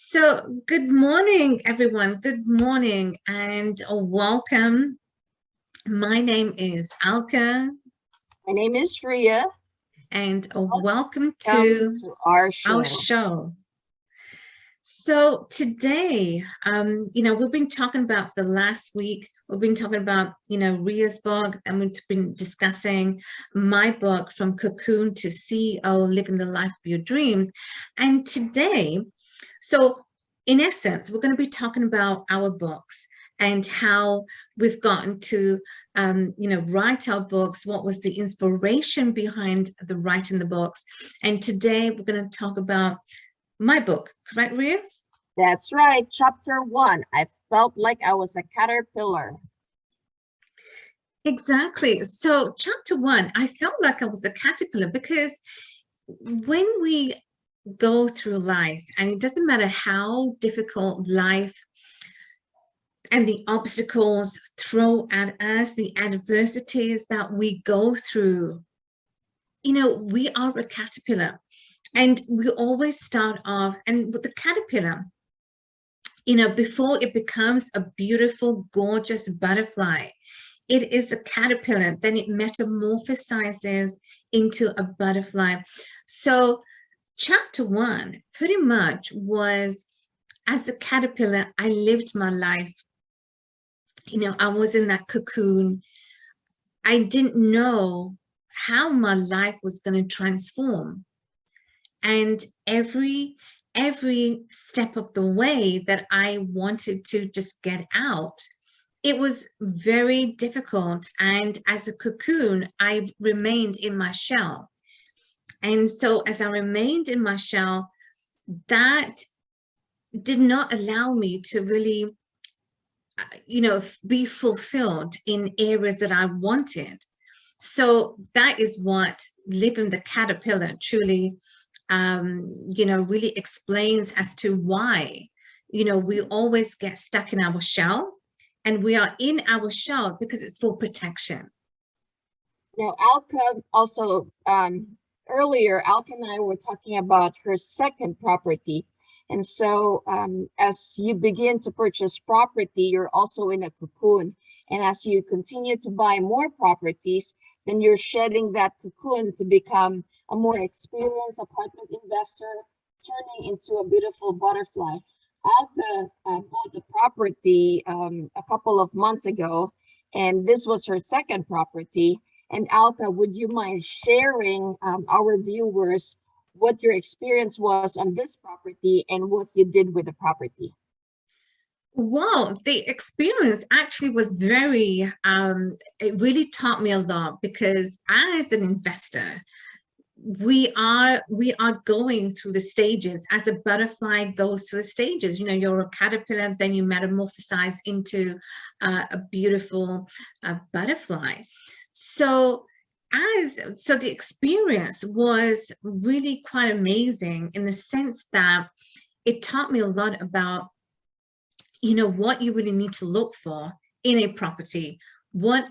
So, good morning, everyone. Good morning and welcome. My name is Alka, My name is Rhea. and welcome Welcome to to our our show. show. So, today, we've been talking about the last week, we've been talking about, Rhea's book, and we've been discussing my book, From Cocoon to CEO, Living the Life of Your Dreams. And today, so in essence, we're going to be talking about our books and how we've gotten to, write our books, what was the inspiration behind the writing the books. And today we're going to talk about my book, correct, Rhea? That's right. Chapter 1. I felt like I was a caterpillar. Exactly. So chapter 1, I felt like I was a caterpillar because when we go through life, and it doesn't matter how difficult life and the obstacles throw at us, the adversities that we go through, we are a caterpillar, and we always start off, and with the caterpillar, before it becomes a beautiful, gorgeous butterfly, it is a caterpillar, then it metamorphosizes into a butterfly. So chapter 1 pretty much was, as a caterpillar, I lived my life. I was in that cocoon. I didn't know how my life was going to transform. And every step of the way that I wanted to just get out, it was very difficult. And as a cocoon, I remained in my shell. And so as I remained in my shell, that did not allow me to really, be fulfilled in areas that I wanted. So that is what living the caterpillar truly, really explains as to why, we always get stuck in our shell, and we are in our shell because it's for protection. Now, Alka also, earlier, Alka and I were talking about her second property. And so as you begin to purchase property, you're also in a cocoon. And as you continue to buy more properties, then you're shedding that cocoon to become a more experienced apartment investor, turning into a beautiful butterfly. Alka bought the property a couple of months ago, and this was her second property. And Alka, would you mind sharing our viewers what your experience was on this property and what you did with the property? Wow, the experience actually was very, it really taught me a lot, because as an investor, we are going through the stages as a butterfly goes through the stages. You're a caterpillar, then you metamorphosize into a beautiful butterfly. So the experience was really quite amazing, in the sense that it taught me a lot about what you really need to look for in a property. What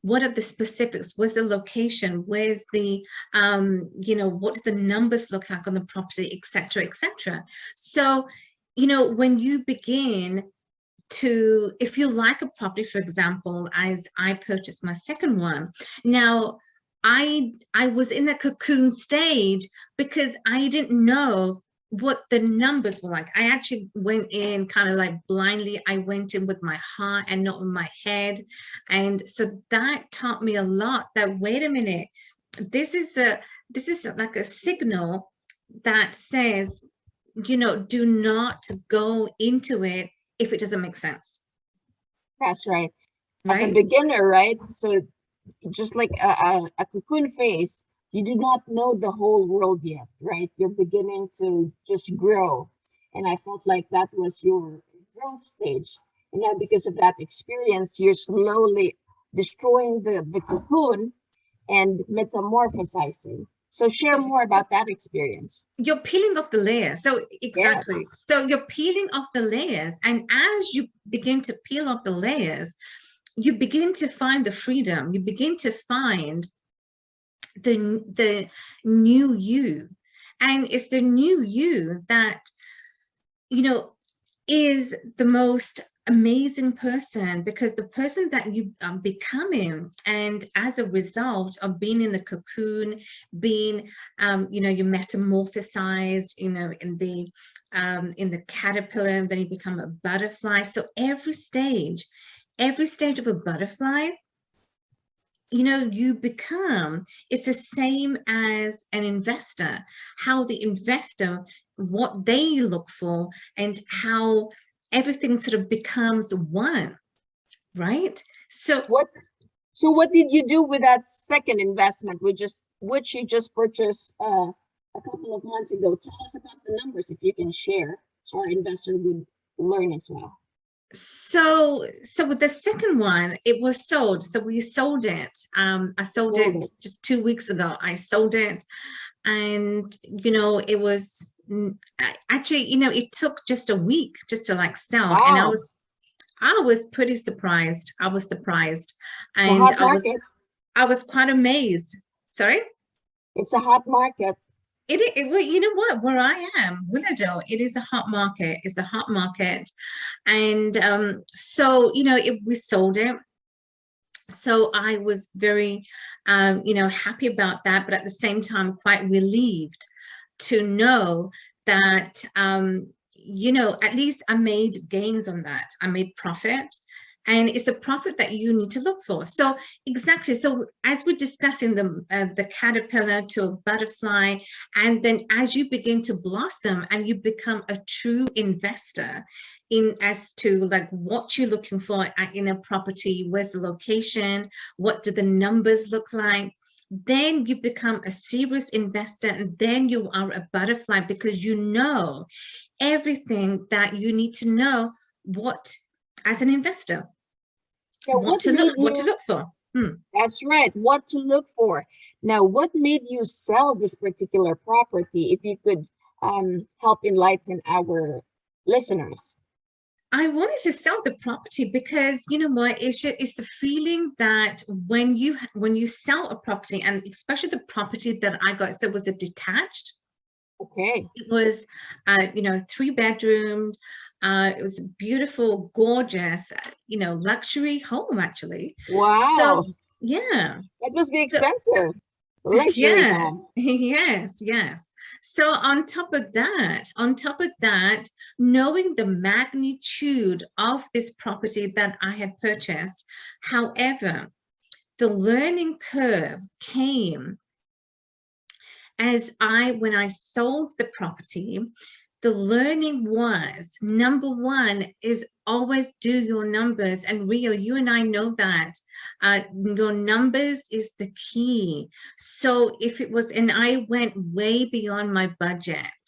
are the specifics? Where's the location? Where's the what do the numbers look like on the property, etc., etc. So when you begin to, if you like a property, for example, as I purchased my second one, now I was in the cocoon stage because I didn't know what the numbers were like. I actually went in kind of like blindly. I went in with my heart and not with my head. And so that taught me a lot, that wait a minute, this is like a signal that says, do not go into it if it doesn't make sense. That's right. As a Right? beginner, right? So just like a cocoon phase, you do not know the whole world yet, right? You're beginning to just grow. And I felt like that was your growth stage. And now because of that experience, you're slowly destroying the cocoon and metamorphosizing. So share more about that experience. You're peeling off the layers. So exactly. Yes. So you're peeling off the layers. And as you begin to peel off the layers, you begin to find the freedom. You begin to find the new you. And it's the new you that you know, is the most amazing person, because the person that you are becoming, and as a result of being in the cocoon, being you know, you metamorphosize, you know, in the caterpillar, and then you become a butterfly. So every stage of a butterfly, you know, you become, it's the same as an investor, how the investor, what they look for, and how everything sort of becomes one, right? So What did you do with that second investment, which you just purchased a couple of months ago? Tell us about the numbers if you can share, so our investor would learn as well. so with the second one, it was sold. So we sold it. I sold it just 2 weeks ago. I sold it, and you know, it was actually, you know, it took just a week just to like sell. And Wow. I was pretty surprised. I was surprised, It's a and hot market. I was quite amazed. Sorry? It's a hot market. Well, you know what? Where I am, Willowdale, it is a hot market. It's a hot market, and so you know, we sold it. So I was very, you know, happy about that, but at the same time, quite relieved to know that, you know, at least I made gains on that. I made profit, and it's a profit that you need to look for. So exactly. So as we're discussing the caterpillar to a butterfly, and then as you begin to blossom and you become a true investor in as to like what you're looking for in a property, where's the location, what do the numbers look like, then you become a serious investor, and then you are a butterfly, because you know everything that you need to know, what, as an investor, Now, what to look for. That's right, what to look for. Now, what made you sell this particular property? If you could help enlighten our listeners. I wanted to sell the property because, you know what, it's the feeling that when you sell a property, and especially the property that I got, so it was a detached. Okay. It was, you know, 3 bedrooms. It was a beautiful, gorgeous, you know, luxury home, actually. Wow. So, yeah. That must be So, expensive. Luxury yeah, home. yes, yes. So on top of that, knowing the magnitude of this property that I had purchased, however, the learning curve came when I sold the property. The learning was, number one is always do your numbers. And Rio, you and I know that your numbers is the key. So if it was, and I went way beyond my budget.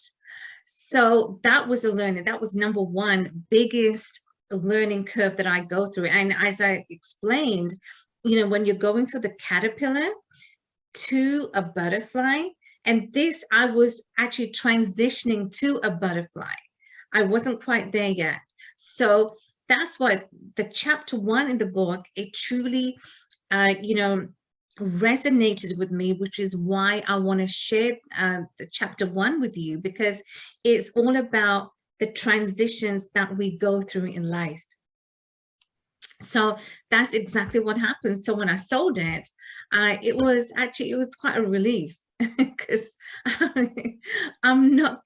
So that was a learning. That was number one, biggest learning curve that I go through. And as I explained, you know, when you're going through the caterpillar to a butterfly, and this, I was actually transitioning to a butterfly. I wasn't quite there yet. So that's why the chapter 1 in the book, it truly, you know, resonated with me, which is why I want to share the chapter 1 with you, because it's all about the transitions that we go through in life. So that's exactly what happened. So when I sold it, it was quite a relief, because I'm not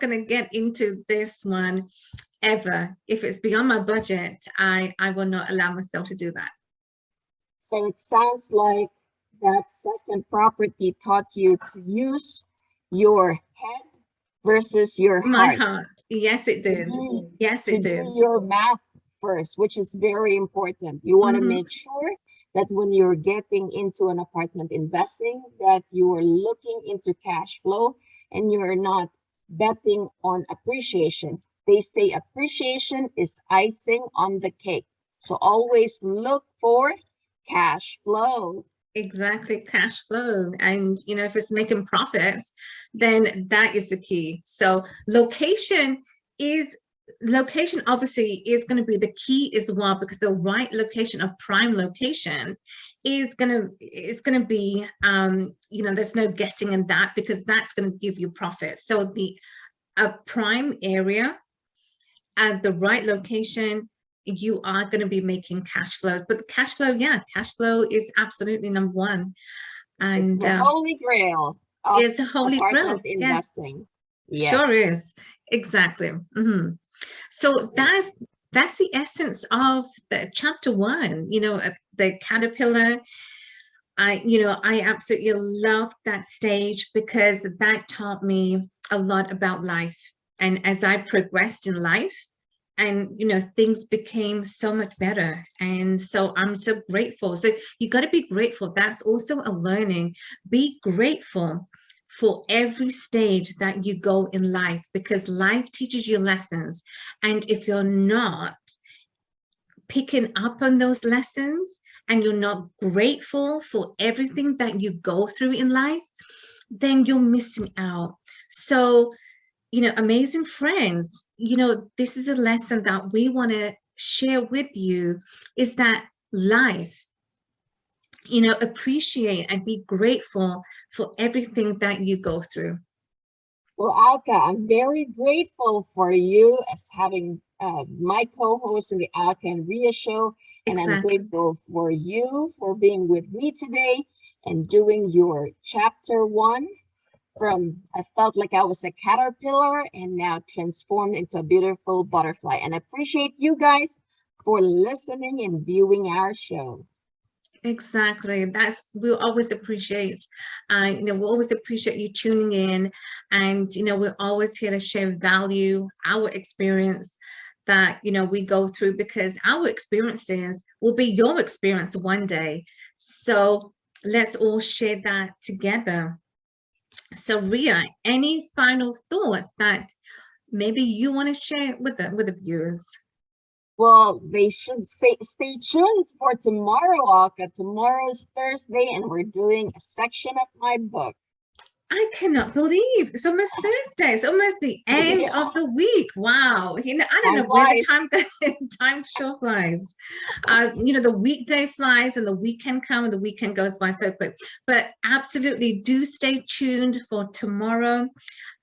going to get into this one ever. If it's beyond my budget, I will not allow myself to do that. So it sounds like that second property taught you to use your head versus your My heart. heart. Yes, it did. Yes, it did. To do your math first, which is very important. You want to make sure that when you're getting into an apartment investing, that you are looking into cash flow and you're not betting on appreciation. They say appreciation is icing on the cake. So always look for cash flow. Exactly, cash flow. And you know, if it's making profits, then that is the key. So location obviously is going to be the key as well, because the right location, a prime location, is going to be, you know, there's no guessing in that, because that's going to give you profit. So a prime area at the right location, you are going to be making cash flows. But cash flow, yeah, cash flow is absolutely number one. It's And the holy grail of it's a holy apartment grail. Yes, investing. sure Yes. is. Exactly. So that's the essence of the chapter one, the caterpillar. I absolutely loved that stage because that taught me a lot about life. And as I progressed in life, and things became so much better. And so I'm so grateful. So you got to be grateful. That's also a learning. Be grateful for every stage that you go in life, because life teaches you lessons. And if you're not picking up on those lessons, and you're not grateful for everything that you go through in life, then you're missing out. So, amazing friends, this is a lesson that we want to share with you, is that life, appreciate and be grateful for everything that you go through. Well, Alka, I'm very grateful for you as having my co-host in the Alka and Rhea show. And I'm Exactly. grateful for you for being with me today and doing your chapter one I felt like I was a caterpillar and now transformed into a beautiful butterfly. And I appreciate you guys for listening and viewing our show. Exactly. We'll always appreciate, we'll always appreciate you tuning in, and, we're always here to share value, our experience that, we go through, because our experiences will be your experience one day. So let's all share that together. So Rhea, any final thoughts that maybe you want to share with the viewers? Well, they should stay tuned for tomorrow, Alka. Tomorrow's Thursday, and we're doing a section of my book. I cannot believe it's almost Thursday. It's almost the end Yeah. of the week. Wow. I don't know Time where the flies. time sure flies. The weekday flies and the weekend comes and the weekend goes by so quick. But absolutely do stay tuned for tomorrow.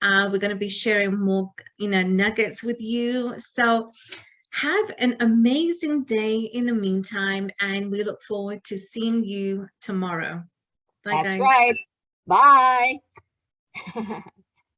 We're going to be sharing more, nuggets with you. So have an amazing day in the meantime, and we look forward to seeing you tomorrow. Bye, That's guys. right. Bye.